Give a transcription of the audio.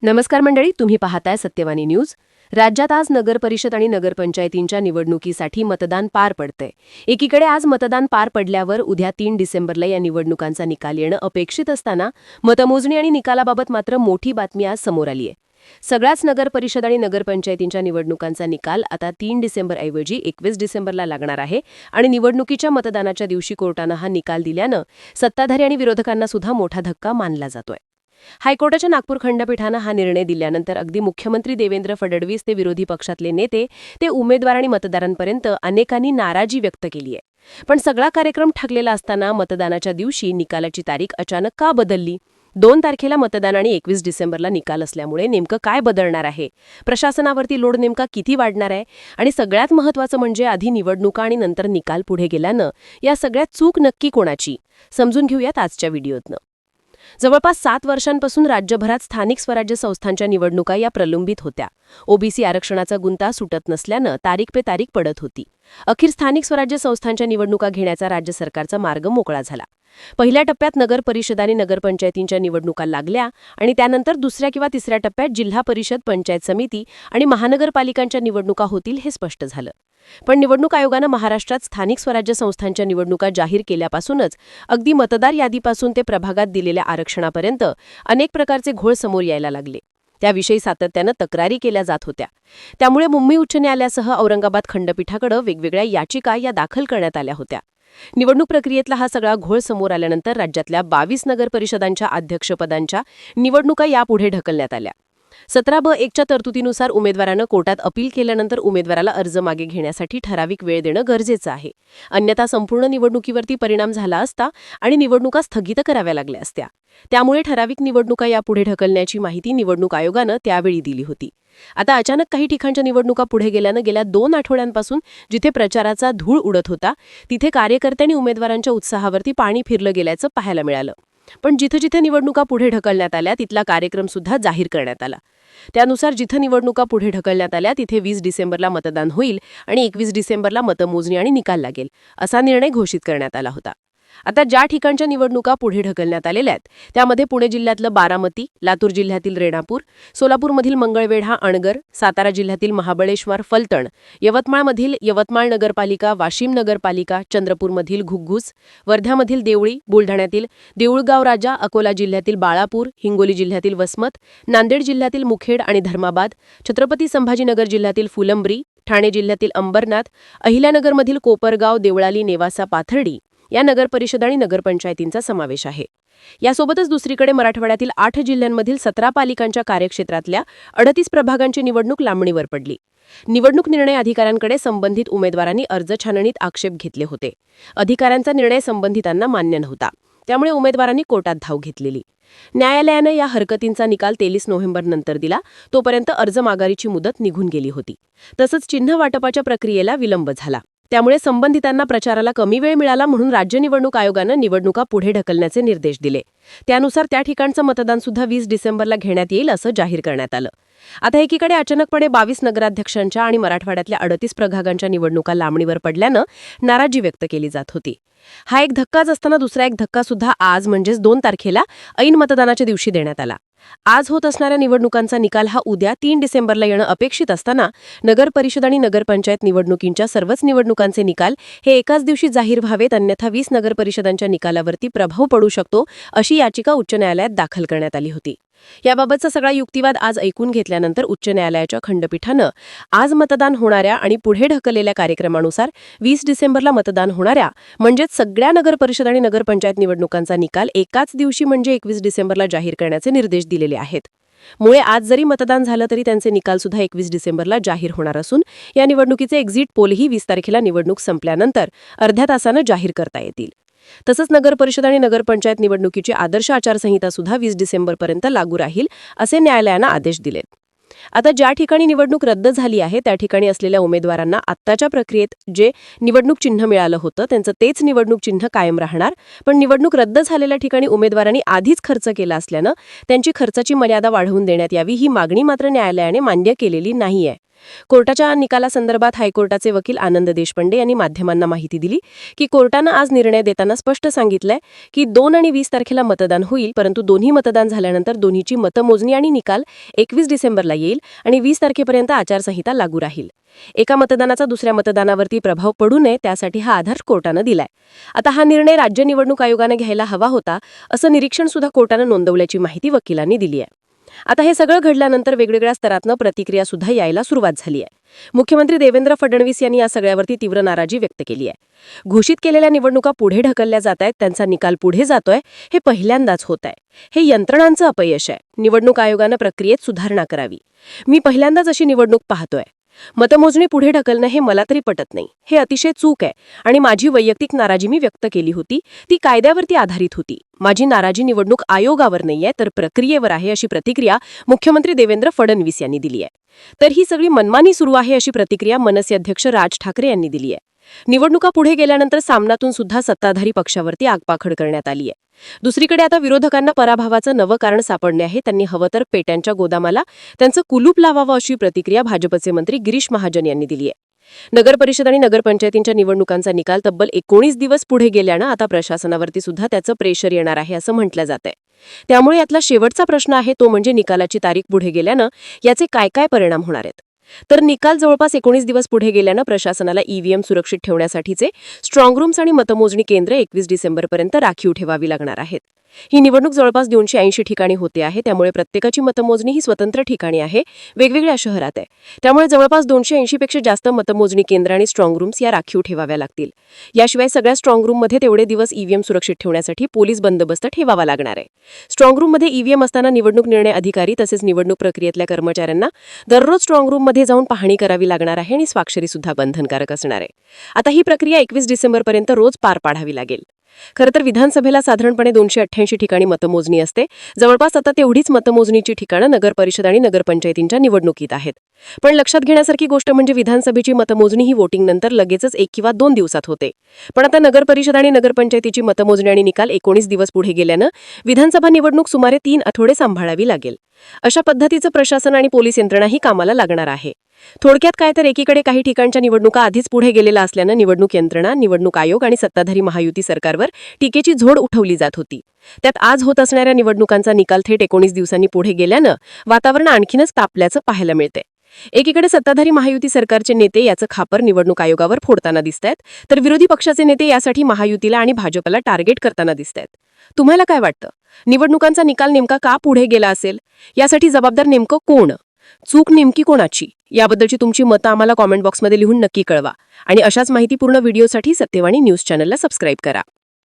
नमस्कार मंडळी, तुम्ही पाहताय सत्यवानी न्यूज. राज्यात आज नगर परिषद आणि नगरपंचायतींच्या निवडणुकीसाठी मतदान पार पडतंय. एकीकडे आज मतदान पार पडल्यावर उद्या 3 डिसेंबरला या निवडणुकांचा निकाल येणं अपेक्षित असताना मतमोजणी आणि निकालाबाबत मात्र मोठी बातमी आज समोर आलीय. सगळ्याच नगर परिषद आणि नगरपंचायतींच्या निवडणुकांचा निकाल आता 3 डिसेंबरऐवजी 21 डिसेंबरला लागणार आहे आणि निवडणुकीच्या मतदानाच्या दिवशी कोर्टानं हा निकाल दिल्यानं सत्ताधारी आणि विरोधकांना सुद्धा मोठा धक्का मानला जातोय. हायकोर्टाच्या नागपूर खंडपीठानं हा निर्णय दिल्यानंतर अगदी मुख्यमंत्री देवेंद्र फडणवीस ते विरोधी पक्षातले नेते ते उमेदवार आणि मतदारांपर्यंत अनेकांनी नाराजी व्यक्त केली आहे. पण सगळा कार्यक्रम ठरलेला असताना मतदानाच्या दिवशी निकालाची तारीख अचानक का बदलली? 2 तारखेला मतदान आणि 21 डिसेंबरला निकाल असल्यामुळे नेमकं काय बदलणार आहे? प्रशासनावरती लोड नेमका किती वाढणार आहे? आणि सगळ्यात महत्त्वाचं म्हणजे आधी निवडणुका आणि नंतर निकाल पुढे गेल्यानं या सगळ्यात चूक नक्की कोणाची? समजून घेऊयात आजच्या व्हिडिओतनं. जवळपास 7 वर्षांपासून राज्यभरात स्थानिक स्वराज्य संस्थांच्या निवडणुका या प्रलंबित होत्या. ओबीसी आरक्षणाचा गुंता सुटत नसल्यानं तारीख पे तारीख पडत होती. अखेर स्थानिक स्वराज्य संस्थांच्या निवडणुका घेण्याचा राज्य सरकारचा मार्ग मोकळा झाला. पहिल्या टप्प्यात नगर परिषद आणि नगरपंचायतींच्या निवडणुका लागल्या आणि त्यानंतर दुसऱ्या किंवा तिसऱ्या टप्प्यात जिल्हा परिषद, पंचायत समिती आणि महानगरपालिकांच्या निवडणुका होतील हे स्पष्ट झालं. पण निवडणूक आयोगानं महाराष्ट्रात स्थानिक स्वराज्य संस्थांच्या निवडणुका जाहीर केल्यापासूनच अगदी मतदार यादीपासून ते प्रभागात दिलेल्या आरक्षणापर्यंत अनेक प्रकारचे घोळ समोर यायला लागले. त्याविषयी सातत्यानं तक्रारी केल्या जात होत्या. त्यामुळे मुंबई उच्च न्यायालयासह औरंगाबाद खंडपीठाकडे वेगवेगळ्या याचिका या दाखल करण्यात आल्या होत्या. निवडणूक प्रक्रियेतला हा सगळा घोळ समोर आल्यानंतर राज्यातल्या 22 नगर परिषदांच्या अध्यक्षपदांच्या निवडणुका यापुढे ढकलण्यात आल्या. 17(ब)(1) तरतुदीनुसार उमेदवारानं कोर्टात अपील केल्यानंतर उमेदवाराला अर्ज मागे घेण्यासाठी ठराविक वेळ देणं गरजेचं आहे. अन्यथा संपूर्ण निवडणुकीवरती परिणाम झाला असता आणि निवडणुका स्थगित कराव्या लागल्या असत्या. त्यामुळे ठराविक निवडणुका यापुढे ढकलण्याची माहिती निवडणूक आयोगानं त्यावेळी दिली होती. आता अचानक काही ठिकाणच्या निवडणुका पुढे गेल्यानं गेल्या 2 आठवड्यांपासून जिथे प्रचाराचा धूळ उडत होता तिथे कार्यकर्ते आणि उमेदवारांच्या उत्साहावरती पाणी फिरलं गेल्याचं पाहायला मिळालं. पण जिथे जिथे निवडणुका पुढे ढकलण्यात आल्या तिथला कार्यक्रम सुद्धा जाहीर करण्यात आला. त्यानुसार जिथे निवडणुका पुढे ढकलण्यात आल्या तिथे 20 डिसेंबरला मतदान होईल आणि 21 डिसेंबरला मतमोजणी आणि निकाल लागेल असा निर्णय घोषित करण्यात आला होता. आता ज्या ठिकाणच्या निवडणुका पुढे ढकलण्यात आलेल्या आहेत त्यामध्ये पुणे जिल्ह्यातलं बारामती, लातूर जिल्ह्यातील रेणापूर, सोलापूरमधील मंगळवेढा, अणगर, सातारा जिल्ह्यातील महाबळेश्वर, फलटण, यवतमाळमधील यवतमाळ नगरपालिका, वाशिम नगरपालिका, चंद्रपूरमधील घुग्घूस, वर्ध्यामधील देवळी, बुलढाण्यातील देऊळगाव राजा, अकोला जिल्ह्यातील बाळापूर, हिंगोली जिल्ह्यातील वसमत, नांदेड जिल्ह्यातील मुखेड आणि धर्माबाद, छत्रपती संभाजीनगर जिल्ह्यातील फुलंब्री, ठाणे जिल्ह्यातील अंबरनाथ, अहिल्यानगरमधील कोपरगाव, देवळाली, नेवासा, पाथर्डी या नगरपरिषद आणि नगरपंचायतींचा समावेश आहे. यासोबतच दुसरीकडे मराठवाड्यातील 8 जिल्ह्यांमधील 17 पालिकांच्या कार्यक्षेत्रातल्या 38 प्रभागांची निवडणूक लांबणीवर पडली. निवडणूक निर्णय अधिकाऱ्यांकडे संबंधित उमेदवारांनी अर्ज छाननीत आक्षेप घेतले होते. अधिकाऱ्यांचा निर्णय संबंधितांना मान्य नव्हता. त्यामुळे उमेदवारांनी कोर्टात धाव घेतलेली. न्यायालयानं या हरकतींचा निकाल 23 नोव्हेंबरनंतर दिला. तोपर्यंत अर्ज माघारीची मुदत निघून गेली होती. तसंच चिन्ह वाटपाच्या प्रक्रियेला विलंब झाला. त्यामुळे संबंधितांना प्रचाराला कमी वेळ मिळाला म्हणून राज्य निवडणूक आयोगानं निवडणुका पुढे ढकलण्याचे निर्देश दिले. त्यानुसार त्या ठिकाणचं मतदान सुद्धा 20 डिसेंबरला घेण्यात येईल असं जाहीर करण्यात आलं. आता एकीकडे अचानकपणे 22 नगराध्यक्षांच्या आणि मराठवाड्यातल्या 38 प्रभागांच्या निवडणुका लांबणीवर पडल्यानं नाराजी व्यक्त केली जात होती. हा एक धक्काच असताना दुसरा एक धक्का सुद्धा आज म्हणजेच 2 तारखेला ऐन मतदानाच्या दिवशी देण्यात आला. आज होत असणाऱ्या निवडणुकांचा निकाल हा उद्या 3 डिसेंबरला येणं अपेक्षित असताना नगर परिषद आणि नगरपंचायत निवडणुकींच्या सर्वच निवडणुकांचे निकाल हे एकाच दिवशी जाहीर व्हावेत, अन्यथा 20 नगर परिषदांच्या निकालावरती प्रभाव पडू शकतो अशी याचिका उच्च न्यायालयात दाखल करण्यात आली होती. याबाबतचा सगळा युक्तिवाद आज ऐकून घेतल्यानंतर उच्च न्यायालयाच्या खंडपीठानं आज मतदान होणाऱ्या आणि पुढे ढकललेल्या कार्यक्रमानुसार 20 डिसेंबरला मतदान होणाऱ्या म्हणजेच सगळ्या नगर परिषद आणि नगरपंचायत निवडणुकांचा निकाल एकाच दिवशी म्हणजे 21 डिसेंबरला जाहीर करण्याचे निर्देश दिलेले आहेत. मुळे आज जरी मतदान झालं तरी त्यांचे निकाल सुद्धा 21 डिसेंबरला जाहीर होणार असून या निवडणुकीचे एक्झिट पोलही 20 तारखेला निवडणूक संपल्यानंतर अर्ध्या तासानं जाहीर करता येतील. तसंच नगर परिषद आणि नगरपंचायत निवडणुकीची आदर्श आचारसंहिता सुद्धा 20 डिसेंबरपर्यंत लागू राहील असे न्यायालयानं आदेश दिलेत. आता ज्या ठिकाणी निवडणूक रद्द झाली आहे त्या ठिकाणी असलेल्या उमेदवारांना आत्ताच्या प्रक्रियेत जे निवडणूक चिन्ह मिळालं होतं त्यांचं तेच निवडणूक चिन्ह कायम राहणार. पण निवडणूक रद्द झालेल्या ठिकाणी उमेदवारांनी आधीच खर्च केला असल्यानं त्यांची खर्चाची मर्यादा वाढवून देण्यात यावी ही मागणी मात्र न्यायालयाने मान्य केलेली नाहीये. कोर्टाच्या निकालासंदर्भात हायकोर्टाचे वकील आनंद देशपांडे यांनी माध्यमांना माहिती दिली की कोर्टानं आज निर्णय देताना स्पष्ट सांगितलंय की 2 आणि 20 तारखेला मतदान होईल, परंतु दोन्ही मतदान झाल्यानंतर दोन्हीची मतमोजणी आणि निकाल 21 डिसेंबरला येईल आणि 20 तारखेपर्यंत आचारसंहिता लागू राहील. एका मतदानाचा दुसऱ्या मतदानावरती प्रभाव पडू नये त्यासाठी हा आधार कोर्टानं दिलाय. आता हा निर्णय राज्य निवडणूक आयोगानं घ्यायला हवा होता असं निरीक्षण सुद्धा कोर्टानं नोंदवल्याची माहिती वकिलांनी दिली आहे. आता हे सगळं घडल्यानंतर वेगवेगळ्या स्तरातनं प्रतिक्रिया सुद्धा यायला सुरुवात झाली आहे. मुख्यमंत्री देवेंद्र फडणवीस यांनी या सगळ्यावरती तीव्र नाराजी व्यक्त केली आहे. घोषित केलेल्या निवडणुका पुढे ढकलल्या जात आहेत, त्यांचा निकाल पुढे जातोय हे पहिल्यांदाच होत आहे. हे यंत्रणांचं अपयश आहे. निवडणूक आयोगानं प्रक्रियेत सुधारणा करावी. मी पहिल्यांदाच अशी निवडणूक पाहतोय. मतमोजणी पुढे ढकलणं हे मला तरी पटत नाही. हे अतिशय चूक आहे आणि माझी वैयक्तिक नाराजी मी व्यक्त केली होती, ती कायद्यावरती आधारित होती. माझी नाराजी निवडणूक आयोगावर नाहीये तर प्रक्रियेवर आहे, अशी प्रतिक्रिया मुख्यमंत्री देवेंद्र फडणवीस यांनी दिली आहे. तर ही सगळी मनमानी सुरू आहे अशी प्रतिक्रिया मनसे अध्यक्ष राज ठाकरे यांनी दिली आहे. निवडणुका पुढे गेल्यानंतर सामनातून सुद्धा सत्ताधारी पक्षावरती आगपाखड करण्यात आली आहे. दुसरीकडे आता विरोधकांना पराभवाचं नवं कारण सापडले आहे. त्यांनी हवं तर पेट्यांच्या गोदामाला त्यांचं कुलूप लावावं अशी प्रतिक्रिया भाजपचे मंत्री गिरीश महाजन यांनी दिली आहे. नगर परिषद आणि नगरपंचायतींच्या निवडणुकांचा निकाल तब्बल 19 दिवस पुढे गेल्यानं आता प्रशासनावरती सुद्धा त्याचं प्रेशर येणार आहे असं म्हटलं जातंय. त्यामुळे यातला शेवटचा प्रश्न आहे तो म्हणजे निकालाची तारीख पुढे गेल्यानं याचे काय काय परिणाम होणार आहेत. तर निकाल जवळपास 19 दिवस पुढे गेल्यानं प्रशासनाला ईव्हीएम सुरक्षित ठेवण्यासाठीचे स्ट्रॉंग रूम्स आणि मतमोजणी केंद्र 21 डिसेंबरपर्यंत राखीव ठेवावी लागणार आहेत. ही निवडणूक जवळपास 280 ठिकाणी होते आहे, त्यामुळे प्रत्येकाची मतमोजणी ही स्वतंत्र ठिकाणी आहे, वेगवेगळ्या शहरात आहे. त्यामुळे जवळपास 280 पेक्षा जास्त मतमोजणी केंद्र आणि स्ट्रॉंग रूम्स या राखीव ठेवाव्या लागतील. याशिवाय सगळ्या स्ट्रॉंग रूममध्ये तेवढे दिवस ईव्हीएम सुरक्षित ठेवण्यासाठी पोलीस बंदोबस्त ठेवावा लागणार आहे. स्ट्रॉंग रूममध्ये ईव्हीएम असताना निवडणूक निर्णय अधिकारी तसेच निवडणूक प्रक्रियेतल्या कर्मचाऱ्यांना दररोज स्ट्रॉंग रूममध्ये जाऊन पाहणी करावी लागणार आहे आणि स्वाक्षरी सुद्धा बंधनकारक असणार आहे. आता ही प्रक्रिया 21 डिसेंबरपर्यंत रोज पार पाडावी लागेल. खरं तर विधानसभेला साधारणपणे 288 ठिकाणी मतमोजणी असते. जवळपास आता तेवढीच मतमोजणीची ठिकाणं नगर परिषद आणि नगरपंचायतींच्या निवडणुकीत आहेत. पण लक्षात घेण्यासारखी गोष्ट म्हणजे विधानसभेची मतमोजणी ही वोटिंग नंतर लगेचच 1 किंवा 2 दिवसात होते. पण आता नगर परिषद आणि नगरपंचायतीची मतमोजणी आणि निकाल 19 दिवस पुढे गेल्यानं विधानसभा निवडणूक सुमारे 3 आठवडे सांभाळावी लागेल. अशा पद्धतीचं प्रशासन आणि पोलीस यंत्रणाही कामाला लागणार आहे. थोडक्यात काय तर एकीकडे काही ठिकाणच्या निवडणुका आधीच पुढे गेलेल्या असल्यानं निवडणूक यंत्रणा, निवडणूक आयोग आणि सत्ताधारी महायुती सरकारवर टीकेची झोड उठवली जात होती. त्यात आज होत असणाऱ्या निवडणुकांचा निकाल थेट 19 दिवसांनी पुढे गेल्यानं वातावरण आणखीनच तापल्याचं पाहायला मिळतंय. एकीकडे सत्ताधारी महायुती सरकारचे नेते याचं खापर निवडणूक आयोगावर फोडताना दिसतायत, तर विरोधी पक्षाचे नेते यासाठी महायुतीला आणि भाजपला टार्गेट करताना दिसतायत. तुम्हाला काय वाटतं? निवडणुकांचा निकाल नेमका का पुढे गेला असेल? यासाठी जबाबदार नेमकं कोण? चूक नेमकी कोणाची? याबद्दलची तुमची मतं आम्हाला कॉमेंट बॉक्समध्ये लिहून नक्की कळवा आणि अशाच माहितीपूर्ण व्हिडिओसाठी सत्यवाणी न्यूज चॅनलला सबस्क्राईब करा.